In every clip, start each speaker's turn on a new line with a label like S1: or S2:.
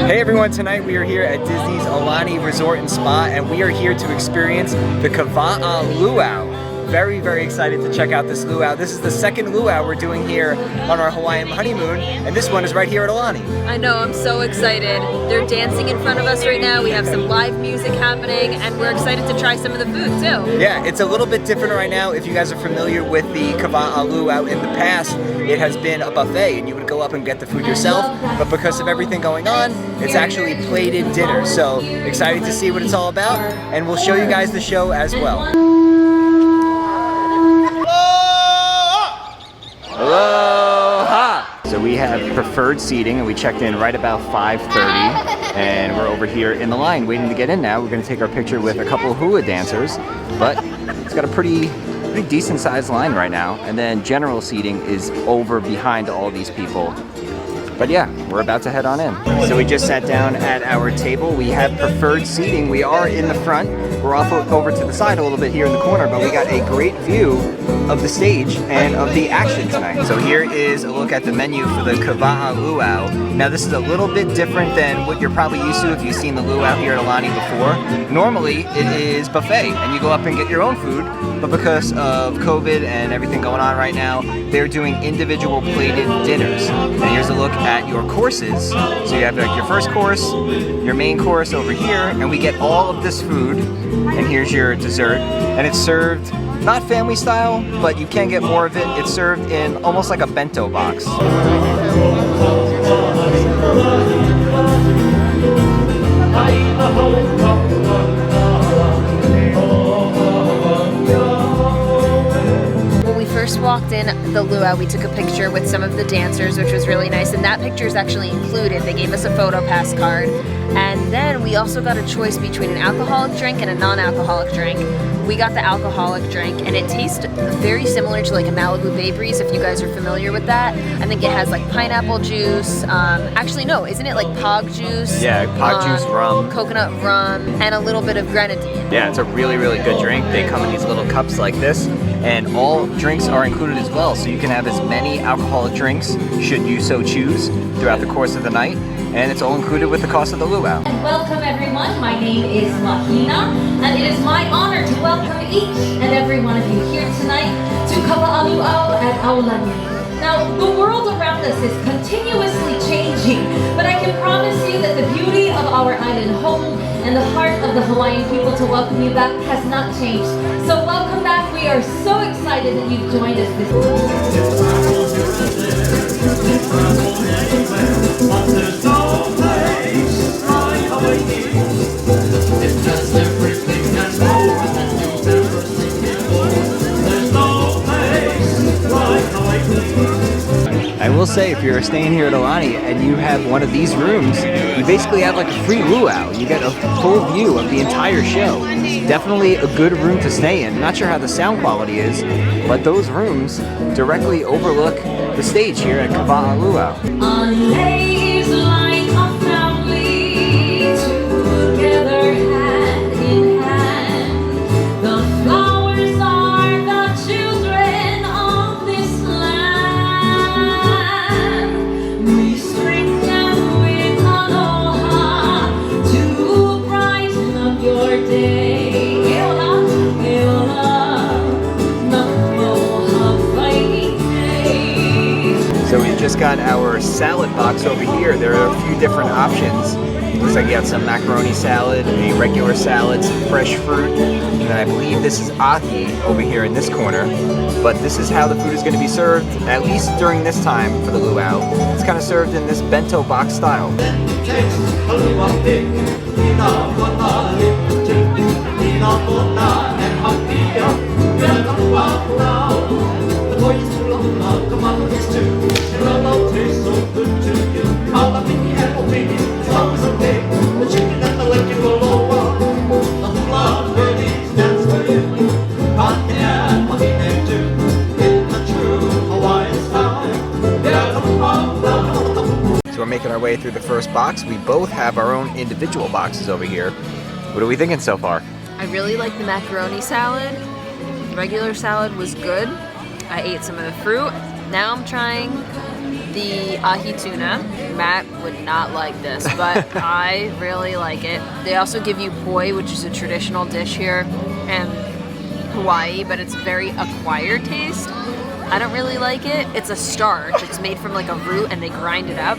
S1: Hey everyone, tonight we are here at Disney's Aulani Resort and Spa, and we are here to experience the WA'A Luau. Very, very excited to check out this luau. This is the second luau we're doing here on our Hawaiian honeymoon, and this one is right here at Aulani.
S2: I know, I'm so excited. They're dancing in front of us right now. We have some live music happening, and we're excited to try some of the food too.
S1: Yeah, it's a little bit different right now. If you guys are familiar with the WA'A Luau in the past, it has been a buffet, and you would go up and get the food yourself, but because of everything going on, it's actually plated dinner. So excited to see what it's all about, and we'll show you guys the show as well. Aloha! So we have preferred seating, and we checked in right about 5:30, and we're over here in the line waiting to get in now. We're going to take our picture with a couple of hula dancers, but it's got a pretty decent sized line right now, and then general seating is over behind all these people. But yeah, we're about to head on in. So we just sat down at our table. We have preferred seating. We are in the front. We're off over to the side a little bit here in the corner, but we got a great view of the stage and of the action tonight. So here is a look at the menu for the WA'A Luau. Now this is a little bit different than what you're probably used to if you've seen the luau here at Aulani before. Normally it is buffet and you go up and get your own food, but because of COVID and everything going on right now, they're doing individual plated dinners. And here's a look at your courses. So you have like your first course, your main course over here, and we get all of this food. And here's your dessert, and it's served not family style, but you can get more of it. It's served in almost like a bento box.
S2: When we first walked in the luau, we took a picture with some of the dancers, which was really nice, and that picture is actually included. They gave us a photo pass card. And then we also got a choice between an alcoholic drink and a non-alcoholic drink. We got the alcoholic drink, and it tastes very similar to like a Malibu Bay Breeze, if you guys are familiar with that. I think it has like pineapple juice. Actually, no, isn't it like pog juice?
S1: Yeah, pog juice, rum.
S2: Coconut rum, and a little bit of grenadine.
S1: Yeah, it's a really, really good drink. They come in these little cups like this, and all drinks are included as well. So you can have as many alcoholic drinks, should you so choose, throughout the course of the night. And it's all included with the cost of the luau.
S3: And welcome everyone, my name is Mahina, and it is my honor to welcome each and every one of you here tonight to WA'A Luau at Aulani. Now, the world around us is continuously changing, but I can promise you that the beauty of our island home and the heart of the Hawaiian people to welcome you back has not changed. So welcome back. We are so excited that you've joined us this
S1: I will say, if you're staying here at Aulani and you have one of these rooms, you basically have like a free luau. You get a full view of the entire show. Definitely a good room to stay in. Not sure how the sound quality is, but those rooms directly overlook the stage here at WA'A Luau. So we just got our salad box over here. There are a few different options. Looks like you got some macaroni salad, a regular salad, some fresh fruit, and then I believe this is ahi over here in this corner. But this is how the food is going to be served, at least during this time for the luau. It's kind of served in this bento box style. So we're making our way through the first box. We both have our own individual boxes over here. What are we thinking so far?
S2: I really like the macaroni salad. Regular salad was good. I ate some of the fruit. Now I'm trying the ahi tuna. Matt would not like this, but I really like it. They also give you poi, which is a traditional dish here in Hawaii, but it's very acquired taste. I don't really like it. It's a starch. It's made from like a root and they grind it up.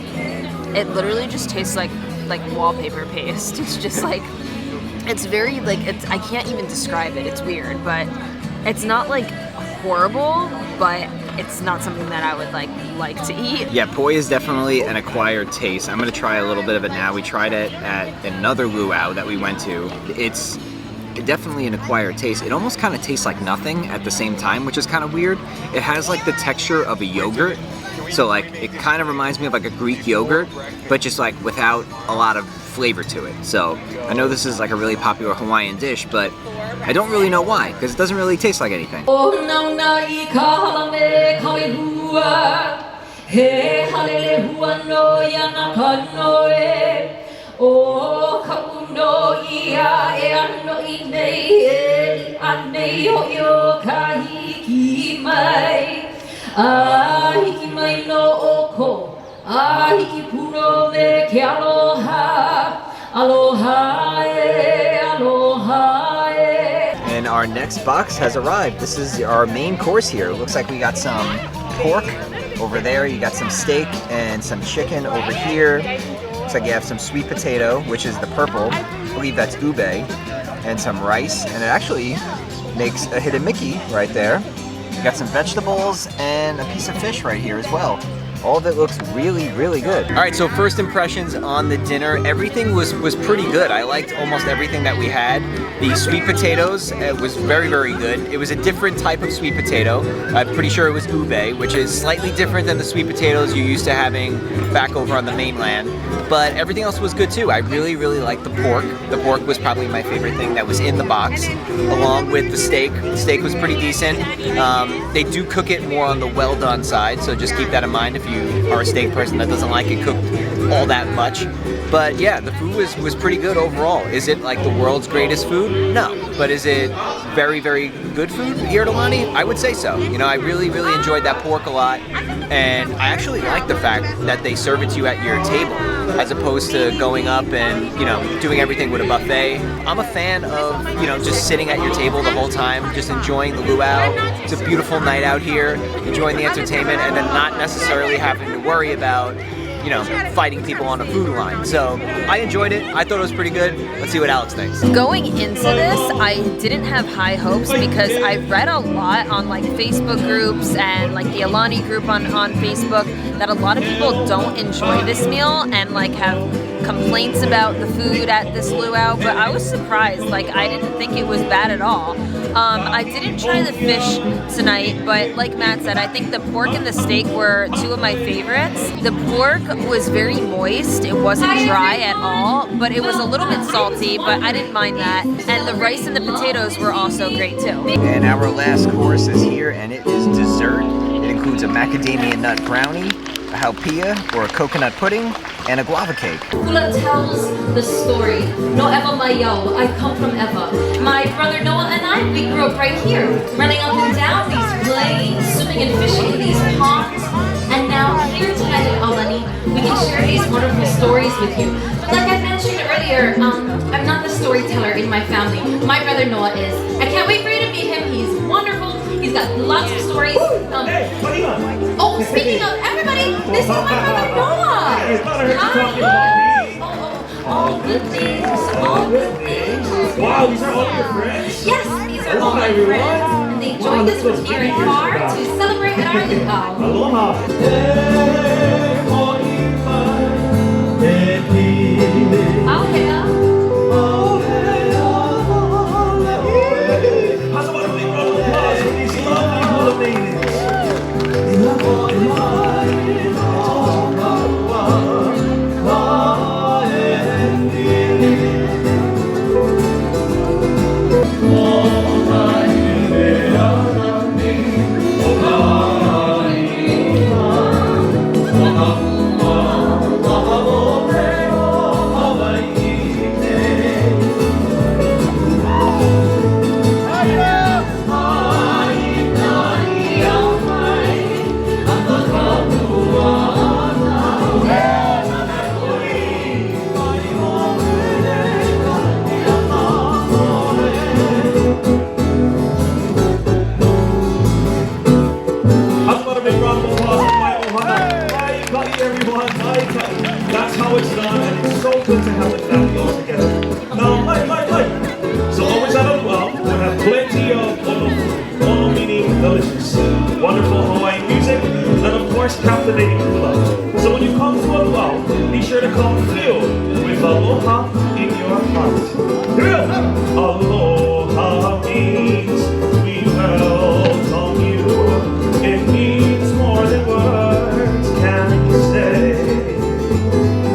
S2: It literally just tastes like wallpaper paste. It's just like, it's very like, I can't even describe it. It's weird, but it's not like horrible, but it's not something that I would like to eat.
S1: Yeah, poi is definitely an acquired taste. I'm gonna try a little bit of it now. We tried it at another luau that we went to. It's definitely an acquired taste. It almost kind of tastes like nothing at the same time, which is kind of weird. It has like the texture of a yogurt. So like, it kind of reminds me of like a Greek yogurt, but just like without a lot of flavor to it. So I know this is like a really popular Hawaiian dish, but I don't really know why, because it doesn't really taste like anything. And our next box has arrived. This is our main course here. It looks like we got some pork over there. You got some steak and some chicken over here. Looks like you have some sweet potato, which is the purple. I believe that's ube, and some rice. And it actually makes a hidden Mickey right there. You got some vegetables and a piece of fish right here as well. All of it looks really, really good. All right, so first impressions on the dinner. Everything was pretty good. I liked almost everything that we had. The sweet potatoes was very, very good. It was a different type of sweet potato. I'm pretty sure it was ube, which is slightly different than the sweet potatoes you're used to having back over on the mainland. But everything else was good too. I really, really liked the pork. The pork was probably my favorite thing that was in the box, along with the steak. The steak was pretty decent. They do cook it more on the well done side, so just keep that in mind if you are a steak person that doesn't like it cooked all that much. But yeah, the food was pretty good overall. Is it like the world's greatest food? No. But is it very, very good food here at Aulani? I would say so. You know, I really, really enjoyed that pork a lot. And I actually like the fact that they serve it to you at your table, as opposed to going up and, you know, doing everything with a buffet. I'm a fan of, you know, just sitting at your table the whole time, just enjoying the luau. It's a beautiful night out here, enjoying the entertainment, and then not necessarily having to worry about, you know, fighting people on a food line. So I enjoyed it. I thought it was pretty good. Let's see what Alex thinks.
S2: Going into this, I didn't have high hopes because I read a lot on like Facebook groups and like the Aulani group on Facebook that a lot of people don't enjoy this meal and like have complaints about the food at this luau, but I was surprised. Like, I didn't think it was bad at all. I didn't try the fish tonight, but like Matt said, I think the pork and the steak were two of my favorites. The pork was very moist. It wasn't dry at all, but it was a little bit salty, but I didn't mind that. And the rice and the potatoes were also great too.
S1: And our last course is here, and it is dessert. It includes a macadamia nut brownie, a haupia, or a coconut pudding, and a guava cake.
S3: Hula tells the story. No Eva Mayau, I come from Eva. My brother Noah and I, we grew up right here, running up and down these lanes, swimming and fishing in these ponds. And now here tonight at Aulani, we can share these wonderful stories with you. But like I mentioned earlier, I'm not the storyteller in my family. My brother Noah is. I can't wait for you to meet him. He's wonderful. He's got lots of stories. Oh, speaking of everybody, this is my brother Noah. Hi. All good things. All good things.
S4: Wow, these are all your friends?
S3: Yes, these are all my friends. And they joined us from near and far to celebrate at our luau.
S4: Aloha. How's about a big round of applause for these lovely hula maidens? They love It's so good to have the family all together. Now, Mike. So always at a luau, we'll have plenty of olo meaning delicious, wonderful Hawaiian music, and of course captivating hula. So when you come to a luau, be sure to come filled with aloha in your heart. Here we go. Aloha means we welcome you. It means more than words can say.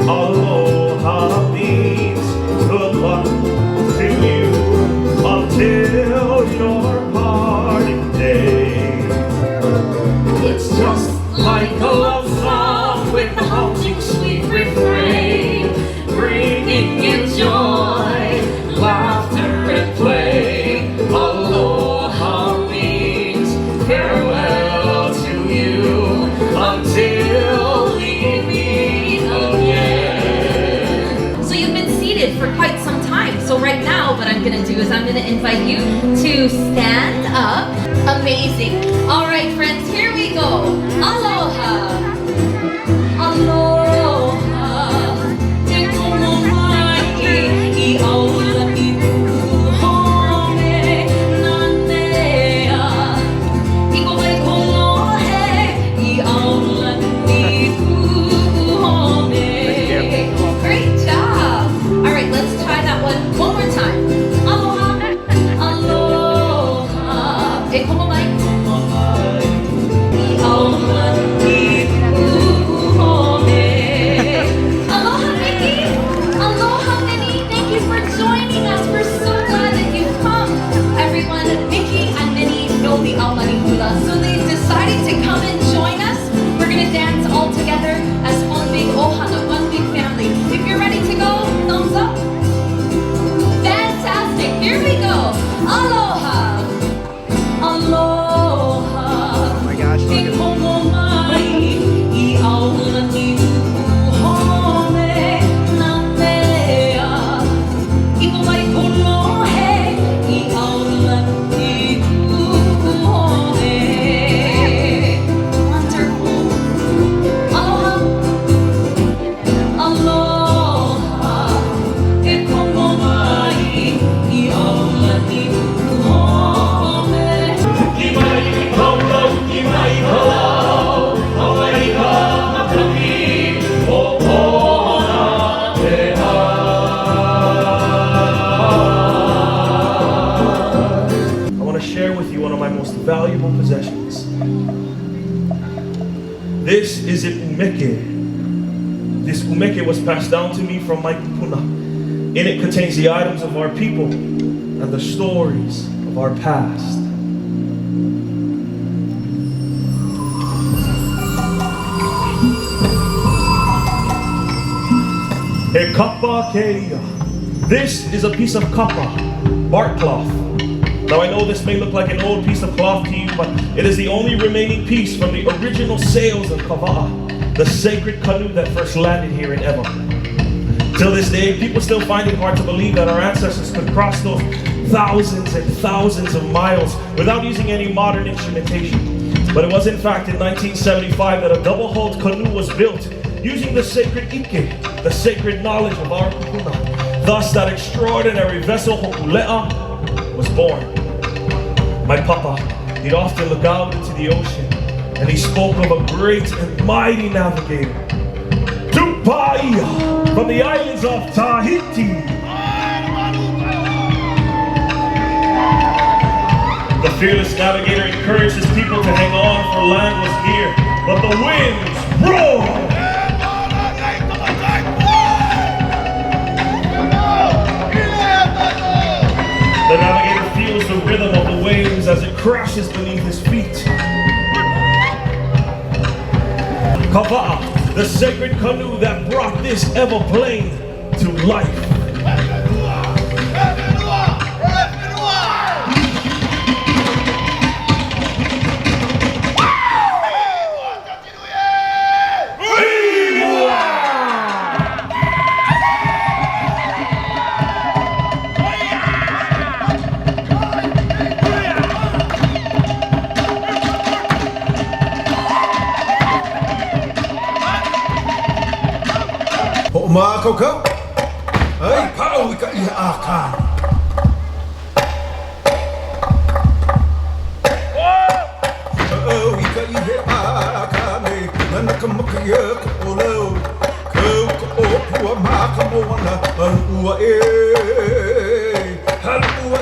S4: Aloha means good luck to you until your parting day. It's just like a love song with a haunting sweet refrain, bringing in joy, laughter and play. Aloha means farewell to you until we meet again.
S3: So you've been seated for quite some time. So right now, what I'm gonna do is I'm gonna invite you to stand up. Amazing. All right, friends, here we go. Aloha. Aloha. Te komo mai I Aulani home nanea. Iko mai kolohe I Aulani home. Great job. All right, let's try that one more time. Aloha. Aloha. Te komo mai. I Aulani home. Aloha, Mickey. Aloha, Minnie. Thank you for joining us. We're so glad that you've come. Everyone, Mickey and Minnie know the Aulani hula, so they decided to come and join us. We're gonna dance all together as one big ohana, one big family. If you're ready to go, thumbs up. Fantastic. Here we go. Aloha. Aloha.
S1: Oh my gosh, look
S3: Te
S1: at
S3: komo mai I Aulani home nanea. Iko mai kolohe I Aulani home. Wonderful. Aloha. Aloha. Te komo mai I Aulani home.
S4: I want to share with you one of my most valuable possessions. This is an umeke. This umeke was passed down to me from my kupuna. In it contains the items of our people and the stories of our past. A kapa keia. This is a piece of kapa, bark cloth. Now I know this may look like an old piece of cloth to you, but it is the only remaining piece from the original sails of Kawa'a, the sacred canoe that first landed here in Ewa. Till this day, people still find it hard to believe that our ancestors could cross those thousands and thousands of miles without using any modern instrumentation. But it was in fact in 1975 that a double-hulled canoe was built using the sacred ike, the sacred knowledge of our kupuna. Thus, that extraordinary vessel, Ho'ulea, was born. My papa, he'd often look out into the ocean, and he spoke of a great and mighty navigator, Tupaia, from the islands of Tahiti. The fearless navigator encouraged his people to hang on, for land was near, but the winds roared. The navigator feels the rhythm of the waves as it crashes beneath his feet. Kawa'a, the sacred canoe that brought this ever plain to life.
S5: ma kau ai pau I ka I aka oh I ka I he aka me nana ka makia ko lo ko pua ma ka moana alua halua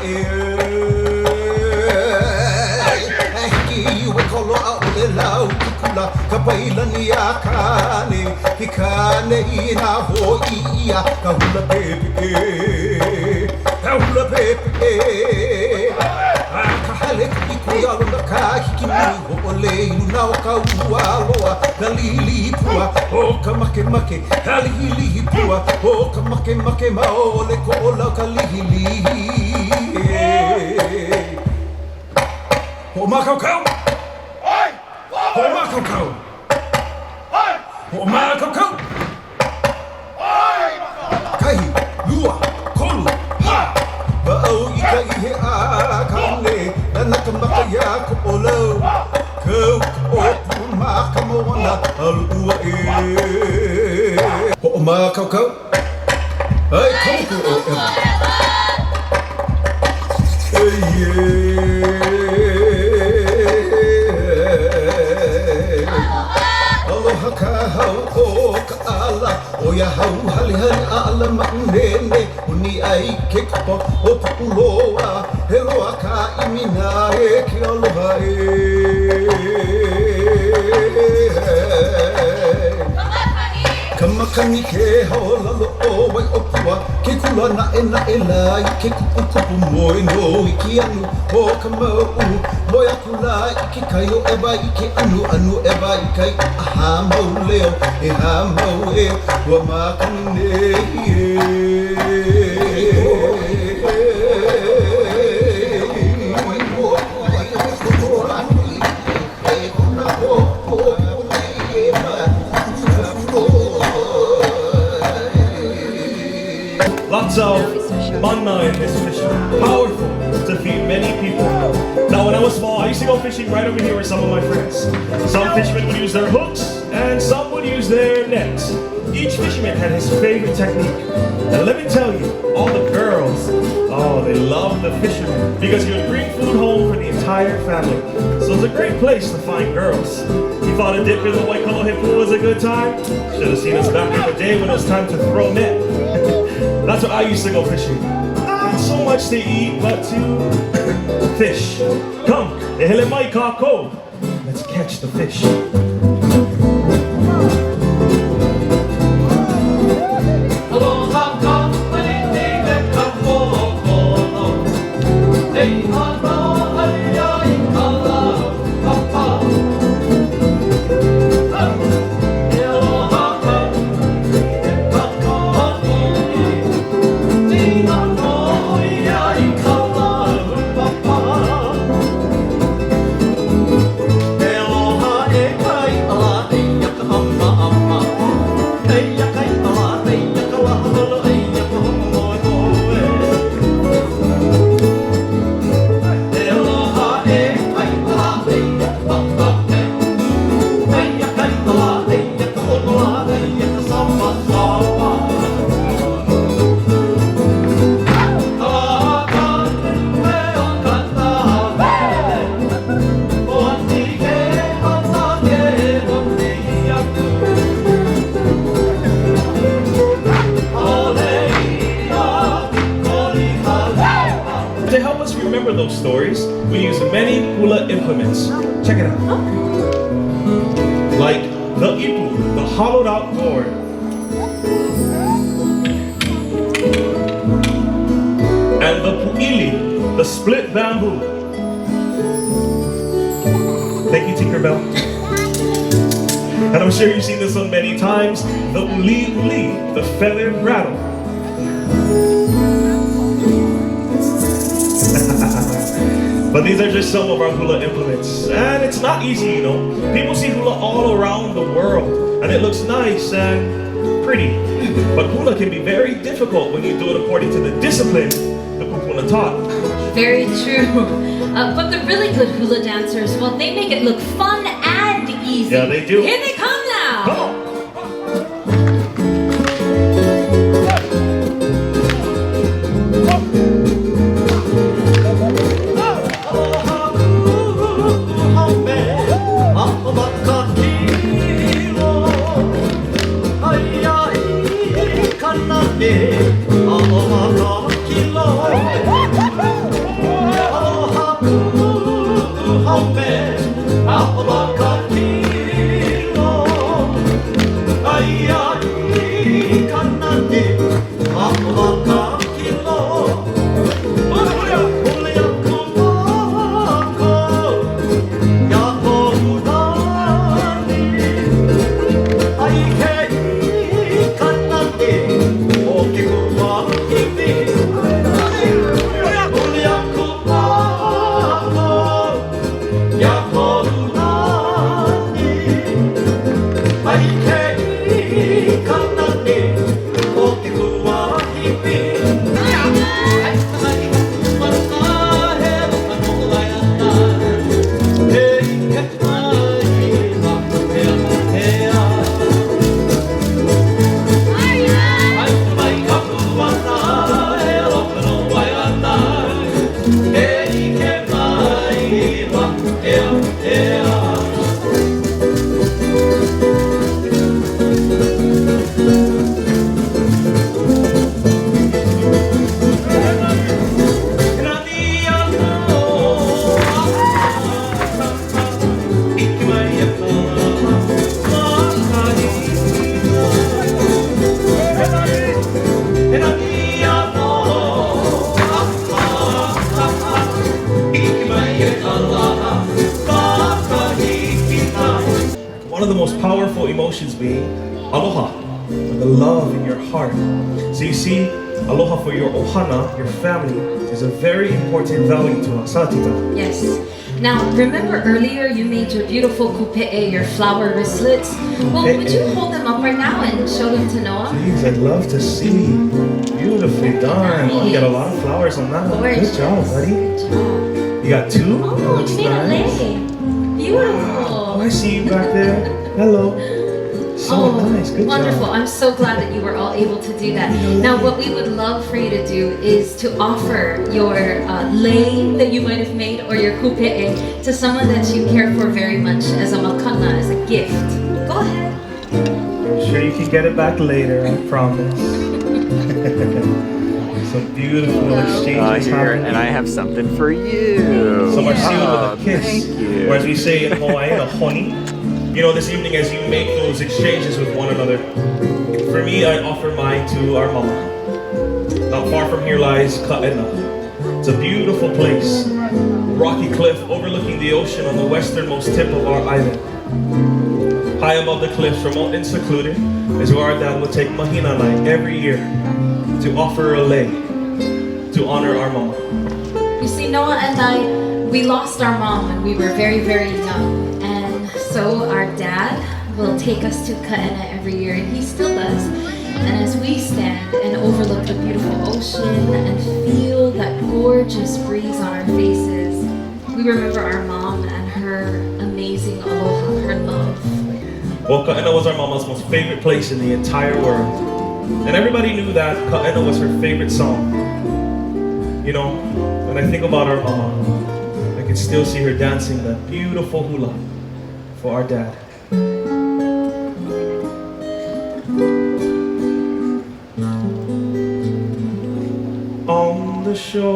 S5: hiki we kolo au le lau kula ka pailani akane hikane I na hoi ia ka hula pepe ka hale I kuia luna ka hiki mui ho le luna o ka ua loa ka lili pua o ka make halihili pua o ka make ma o le ko o lau ka lihili ho ma kau ho ma kau ho ma kau kai lua kolu ha ba au I ka I he a kane nana ka makaya ko o lau kau o pu ma ka moana alua ho ma kau ai koku o aloha ka hau o ka ala o ya hau hali ala manene uni ai ke kapa o pukuloa he loa ka imina ke aloha Kamakani ke haolalo o wai opua ke kula na e lai ke kupu moi no I ki anu o ka mau moi a kula I ke kai o eba I ke anu eba I kai aha mau leo e ha mau e wa makane
S4: Lots of mana in this fishing. Powerful to feed many people. Now when I was small, I used to go fishing right over here with some of my friends. Some fishermen would use their hooks and some would use their nets. Each fisherman had his favorite technique. And let me tell you, all the girls, oh, they love the fishermen because he would bring food home for the entire family. So it's a great place to find girls. You thought a dip in the white color hip pool was a good time? Should have seen us back in the day when it was time to throw net. That's what I used to go fishing. Not so much to eat, but to fish. Come, ehele mai kako. Let's catch the fish. To help us remember those stories, we use many hula implements. Check it out. Like the ipu, the hollowed out gourd. And the pu'ili, the split bamboo. Thank you, Tinkerbell. And I'm sure you've seen this one many times. The uli uli, the feathered rattle. But these are just some of our hula implements. And it's not easy, you know. People see hula all around the world, and it looks nice and pretty. But hula can be very difficult when you do it according to the discipline the kupuna taught.
S3: Very true. But the really good hula dancers, well, they make it look fun and easy.
S4: Yeah, they do.
S3: Here they come now.
S4: Come on. One of the most powerful emotions being aloha, the love in your heart. So you see, aloha for your ohana, your family, is a very important value to us, Tita.
S3: Yes. Now, remember earlier you made your beautiful kupe'e, your flower wristlets? Well, would you hold them up right now and show them to Noah?
S4: Please, I'd love to see. Beautifully done. Oh, you got a lot of flowers on that one. Good job, buddy.
S3: Good job.
S4: You got two?
S3: Oh, you made a leg. Beautiful.
S4: Oh, I see you back there. Hello. So nice. Good
S3: wonderful.
S4: job.
S3: I'm so glad that you were all able to do that. Now, what we would love for you to do is to offer your lei that you might have made or your kupe'e to someone that you care for very much as a makana, as a gift. Go ahead.
S4: I'm sure you can get it back later, I promise. Some beautiful exchanges
S1: Here,
S4: happening.
S1: and I have something for you.
S4: Some are sealed
S1: Oh,
S4: with a kiss.
S1: thank you.
S4: Or as we say in Hawaiian, a honi. You know, this evening as you make those exchanges with one another, for me, I offer mine to our mama. Not far from here lies Ka'ena. It's a beautiful place. Rocky cliff overlooking the ocean on the westernmost tip of our island. High above the cliffs, remote and secluded, is where our dad would take Mahina night every year to offer a lei to honor our mama.
S3: You see, Noah and I, we lost our mom when we were very, very young. And so our dad will take us to Ka'ena every year, and he still does. And as we stand and overlook the beautiful ocean and feel that gorgeous breeze on our faces, we remember our mom and her amazing aloha, her love.
S4: Well, Ka'ena was our mama's most favorite place in the entire world. And everybody knew that Ka'ena was her favorite song. You know, when I think about our mama, I can still see her dancing that beautiful hula for our dad. On the shores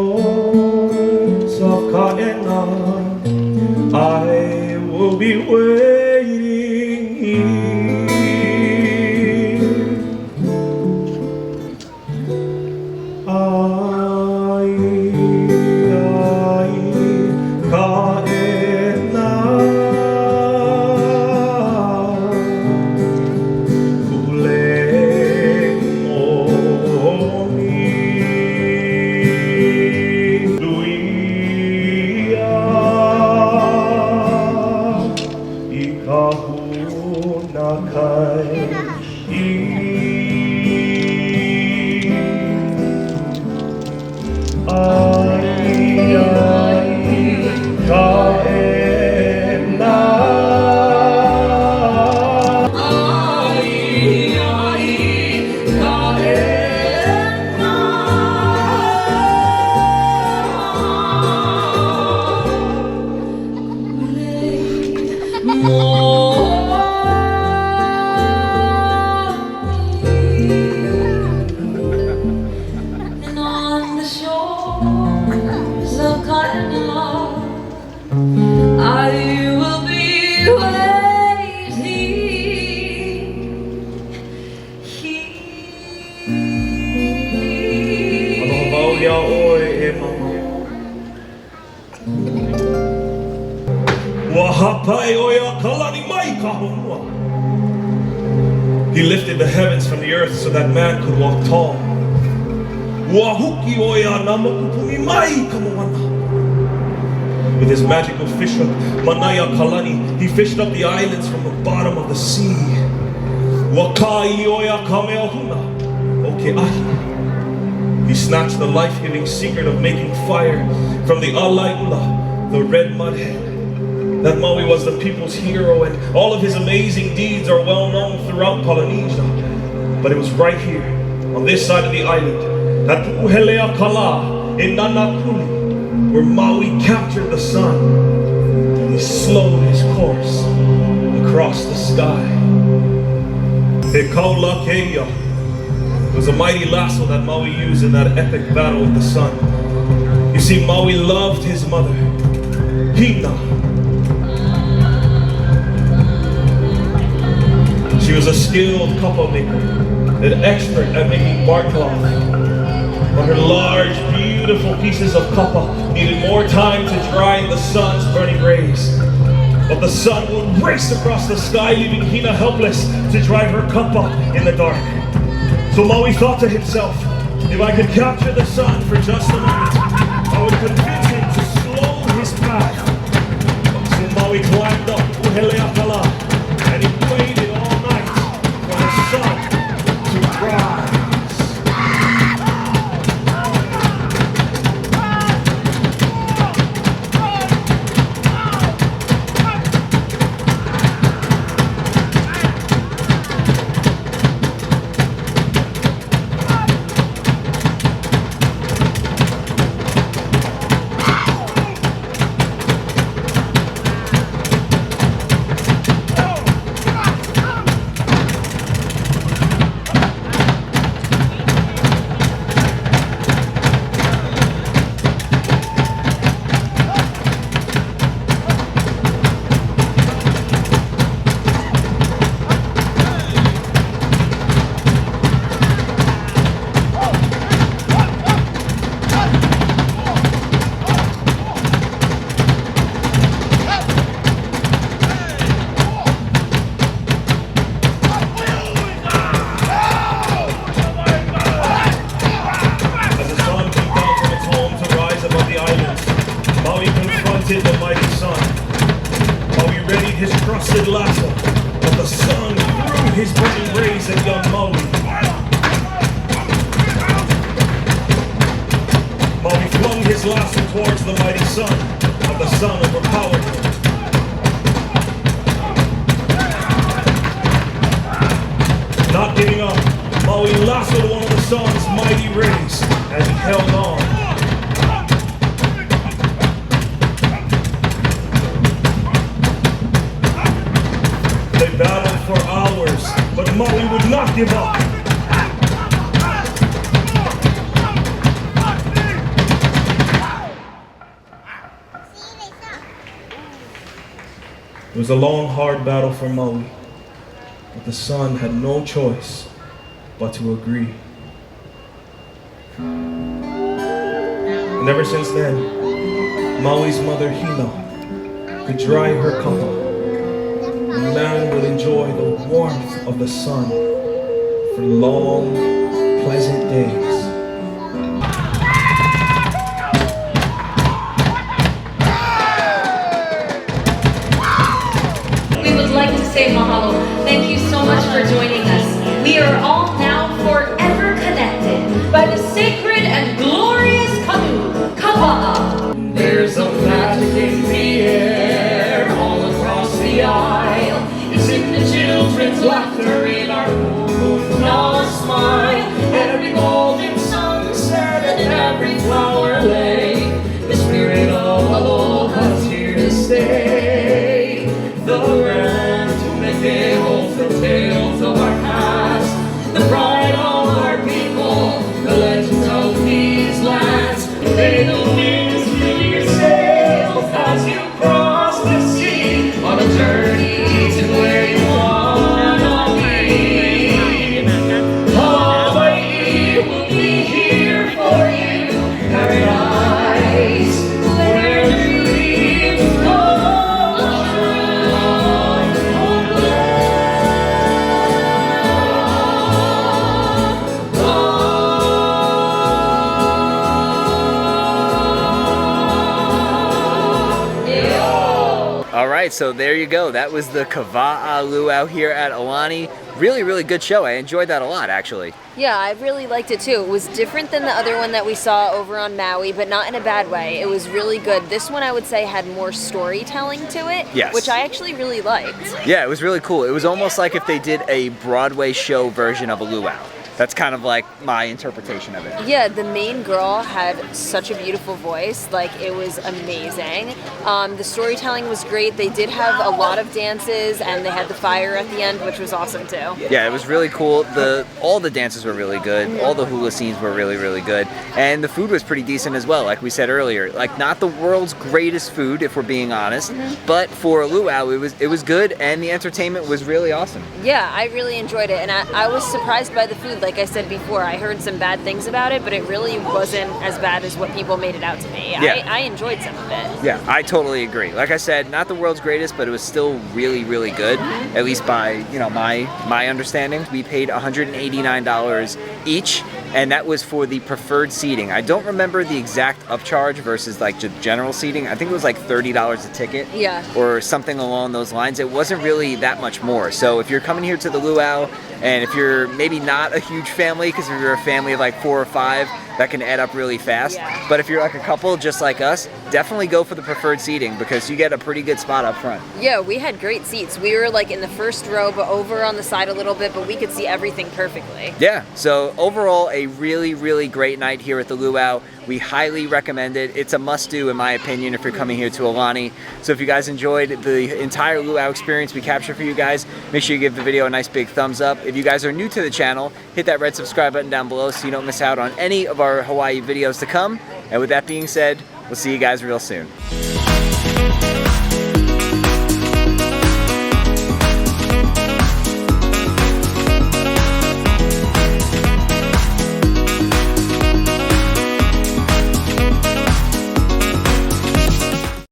S4: of Ka'ena, I will be waiting here. ya oe e mama. Wa hapai o ya kalani mai ka honua. He lifted the heavens from the earth so that man could walk tall. Wa huki o ya namakupumi mai ka moana. With his magical fish hook, Manaya Kalani, he fished up the islands from the bottom of the sea. Wakai oya kameahuna, okeahi. He snatched the life-giving secret of making fire from the Alaula, the red mudhead. That Maui was the people's hero, and all of his amazing deeds are well known throughout Polynesia. But it was right here, on this side of the island, at Uhelea Kala, in Nanakuli, where Maui captured the sun and he slowed his course across the sky. He kaulakeia was a mighty lasso that Maui used in that epic battle with the sun. You see, Maui loved his mother, Hina. She was a skilled kapa maker, an expert at making bark cloth. But her large, beautiful pieces of kapa needed more time to dry in the sun's burning rays. But the sun would race across the sky, leaving Hina helpless to dry her kapa in the dark. So Maui thought to himself, if I could capture the sun for just a moment, I would convince him to slow his path. So Maui climbed up Uheleakala, and he waited all night for the sun to rise. The mighty sun, while he readied his trusted lasso, but the sun threw his burning rays at young Maui. Maui flung his lasso towards the mighty sun, but the sun overpowered him. Not giving up, Maui lassoed one of the sun's mighty rays as he held on. They battled for hours, but Maui would not give up. It was a long, hard battle for Maui, but the sun had no choice but to agree. And ever since then, Maui's mother Hina could dry her kapa. Man would enjoy the warmth of the sun for long, pleasant days.
S3: We would like to say mahalo. Thank you so much for joining us. We are all now forever connected by the sacred and glorious kanu, kapa'a.
S6: There's a magic in the air all across the aisle. It's in the children's laughter, in our hula smile. Every golden sunset and every flower lay. The spirit of aloha's here to stay. The grand Tumeke holds the tales of our past, the pride of our people, the legends of the
S1: right, so there you go. That was the Wa'A Luau here at Aulani. Really, really good show. I enjoyed that a lot, actually.
S2: Yeah, I really liked it too. It was different than the other one that we saw over on Maui, but not in a bad way. It was really good. This one I would say had more storytelling to it,
S1: Yes.
S2: which I actually really liked.
S1: Yeah, it was really cool. It was almost like if they did a Broadway show version of a luau. That's kind of like my interpretation of it.
S2: Yeah, the main girl had such a beautiful voice. Like, it was amazing. The storytelling was great. They did have a lot of dances, and they had the fire at the end, which was awesome too.
S1: Yeah, it was really cool. All the dances were really good. All the hula scenes were really, really good. And the food was pretty decent as well, like we said earlier. Like, not the world's greatest food, if we're being honest, but for a luau, it was good, and the entertainment was really awesome.
S2: Yeah, I really enjoyed it, and I was surprised by the food. Like I said before, I heard some bad things about it, but it really wasn't as bad as what people made it out to be.
S1: Yeah.
S2: I enjoyed some of it.
S1: Yeah, I totally agree. Like I said, not the world's greatest, but it was still really, really good. At least by, my understanding. We paid $189 each, and that was for the preferred seating. I don't remember the exact upcharge versus like general seating. I think it was like $30 a ticket.
S2: Yeah.
S1: Or something along those lines. It wasn't really that much more. So if you're coming here to the luau, and if you're maybe not a huge family, because if you're a family of like 4 or 5, that can add up really fast.
S2: Yeah.
S1: But if you're like a couple just like us, definitely go for the preferred seating because you get a pretty good spot up front.
S2: Yeah, we had great seats. We were like in the first row, but over on the side a little bit, but we could see everything perfectly.
S1: Yeah, so overall, a really, really great night here at the luau. We highly recommend it. It's a must-do, in my opinion, if you're coming here to Aulani. So if you guys enjoyed the entire luau experience we captured for you guys, make sure you give the video a nice big thumbs up. If you guys are new to the channel, hit that red subscribe button down below so you don't miss out on any of our Hawaii videos to come. And with that being said, we'll see you guys real soon.